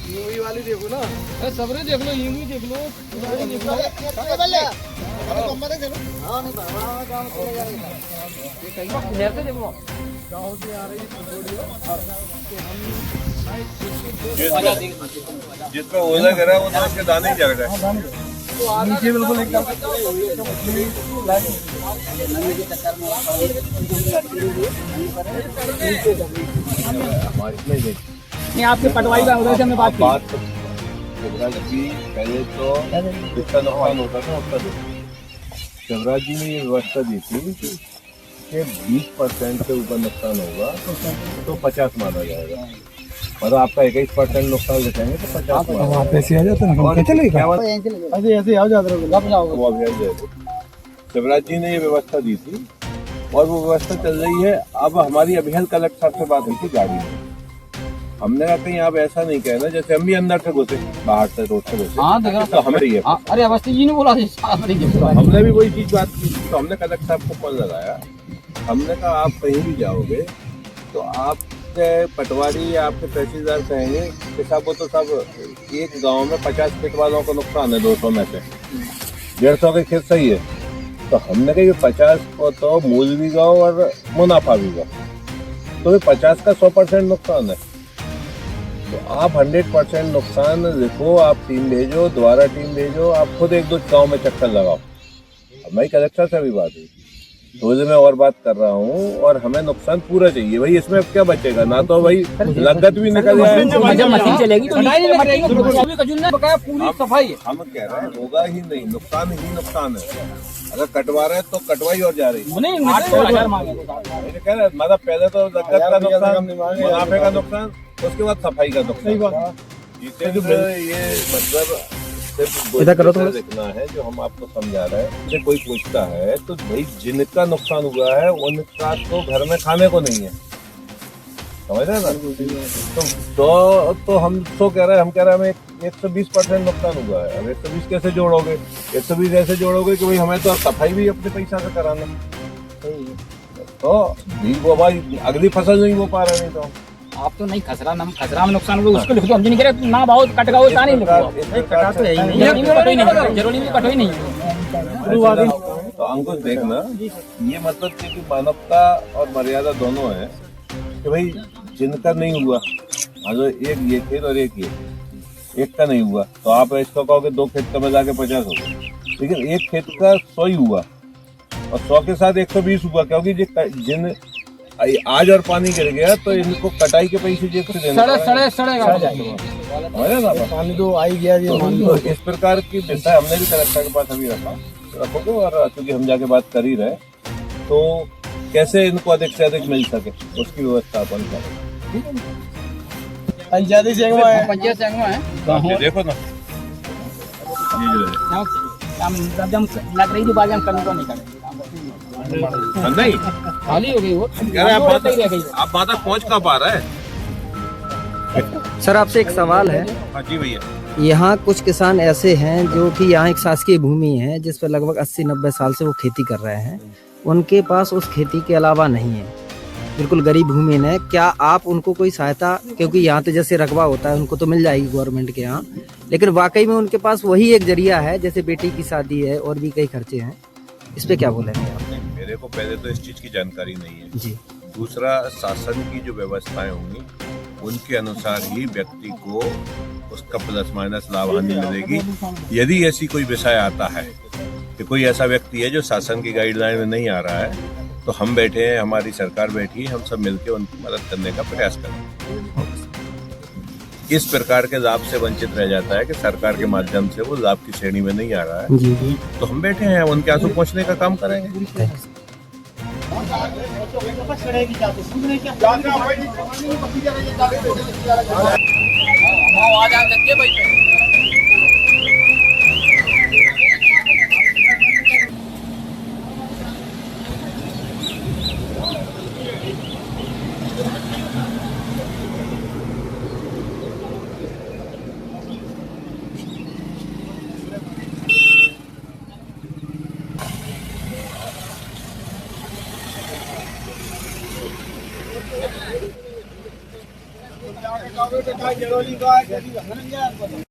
UV वाली देखो ना, सबरे देख लो, यूवी देख लो, देख लो। गाँव से आ रही जिसमें ओला गिरा वो तो उसके दाने ही जग रहे हैं। नीचे बिल्कुल एकदम नहीं, आपके पटवाई का उधर से हमने बात की की पहले तो जितना नुकसान होता था उसका दे। शिवराज जी ने ये व्यवस्था दी थी कि 20% से ऊपर नुकसान होगा तो 50 माना जाएगा, मतलब आपका 21% नुकसान बचाएंगे तो 50 पैसे आ जाते हैं ना, ऐसे आ जाते हैं। शिवराज जी ने ये व्यवस्था दी थी और वो व्यवस्था चल रही है। अब हमारी अभियान कलेक्टर से बात हुई थी गाड़ी में, हमने कहा कहीं आप ऐसा नहीं कहना जैसे हम भी अंदर से घुसे, बाहर से रोड से घुसे। हाँ, तो हमारी है। अरे अवस्थी जी ने बोला हमने भी वही चीज बात की, तो हमने कलेक्टर साहब को फोन लगाया। हमने कहा आप कहीं भी जाओगे तो आपके पटवारी या आपके तहसीलदार कहेंगे कि साहब वो तो सब एक गांव में 50 खेत वालों को नुकसान है, 200 में से 150 के खेत सही है। तो हमने कहा 50 को तो मूल भी गाँव और मुनाफा भी गाँव, तो 50 का 100% नुकसान है। तो आप 100% नुकसान लिखो, आप टीम भेजो, दोबारा टीम भेजो, आप खुद 1-2 गाँव में चक्कर लगाओ। हमारी कलेक्टर से भी बात हुई, रोज में और बात कर रहा हूँ, और हमें नुकसान पूरा चाहिए भाई। इसमें क्या बचेगा ना, तो भाई लागत भी निकल जाएगी, मशीन चलेगी तो पूरी सफाई है। हम कह रहे हैं होगा ही नहीं, नुकसान ही नुकसान है। अगर कटवा रहे हैं तो कटवाई और जा रही है। कह रहे मतलब पहले तो लागत का नुकसान, मुनाफे का नुकसान, उसके बाद सफाई का नुकसान। ये मतलब सिर्फ देखना है जो हम आपको समझा रहे हैं। जब कोई पूछता है तो भाई जिनका नुकसान हुआ है उनका तो घर में खाने को नहीं है, समझ रहे ना। तो हम तो कह रहे हैं, हम कह रहे हैं हमें 120% नुकसान हुआ है। अब 120 कैसे जोड़ोगे? 120 ऐसे जोड़ोगे कि भाई हमें तो सफाई भी अपने पैसा से कराना, तो वो भाई अगली फसल नहीं हो पा रहा। नहीं तो आप तो नहीं खसरा में नुकसान हुआ उसको लिख दो, हम नहीं कह रहे ना बहुत कट गया वो नहीं लिखो, कटा तो है ही नहीं, जरूरी में कटोई नहीं। तो अंकुश देखना, ये मतलब कि मानवता और मर्यादा दोनों है कि भाई जिनका नहीं हुआ, मतलब एक ये खेत और एक का नहीं हुआ, तो आप इसको कहोगे 2 खेत का मिला के 50 हो गया, लेकिन एक खेत का 100 ही हुआ और 100 के साथ 120 हुआ, क्योंकि जिन आज और पानी गिर गया तो इनको कटाई के पैसे जेब से देना ना, पानी तो आ ही गया। तो इस प्रकार की विषय हमने भी कलेक्टर के पास अभी रखोगे, और क्योंकि हम जाके बात कर ही रहे, तो कैसे इनको अधिक से अधिक मिल सके उसकी व्यवस्था अपन करें। पंचायत संगमा है, देखो ना लग रही बात हम करने को नहीं करें, नहीं खाली हो गई वो। आप बात पहुँच कहाँ पा रहा है? सर आपसे एक सवाल है। हाँ जी भैया। यहाँ कुछ किसान ऐसे हैं जो कि यहाँ एक शासकीय भूमि है जिस पर लगभग 80-90 साल से वो खेती कर रहे हैं, उनके पास उस खेती के अलावा नहीं है, बिल्कुल गरीब भूमि है। क्या आप उनको कोई सहायता, क्योंकि यहाँ तो जैसे रकबा होता है उनको तो मिल जाएगी गवर्नमेंट के यहाँ, लेकिन वाकई में उनके पास वही एक जरिया है, जैसे बेटी की शादी है और भी कई खर्चे हैं, इस पे क्या बोलेंगे आप? मेरे को पहले तो इस चीज की जानकारी नहीं है जी। दूसरा, शासन की जो व्यवस्थाएं होंगी उनके अनुसार ही व्यक्ति को उसका प्लस माइनस लाभ हानि मिलेगी। यदि ऐसी कोई विषय आता है कि कोई ऐसा व्यक्ति है जो शासन की गाइडलाइन में नहीं आ रहा है, तो हम बैठे हैं, हमारी सरकार बैठी है, हम सब मिलकर उनकी मदद करने का प्रयास करें। इस प्रकार के लाभ से वंचित रह जाता है कि सरकार के माध्यम से वो लाभ की श्रेणी में नहीं आ रहा है, जी। तो हम बैठे हैं, उनके आंसू पहुंचने का काम करेंगे। जरूरी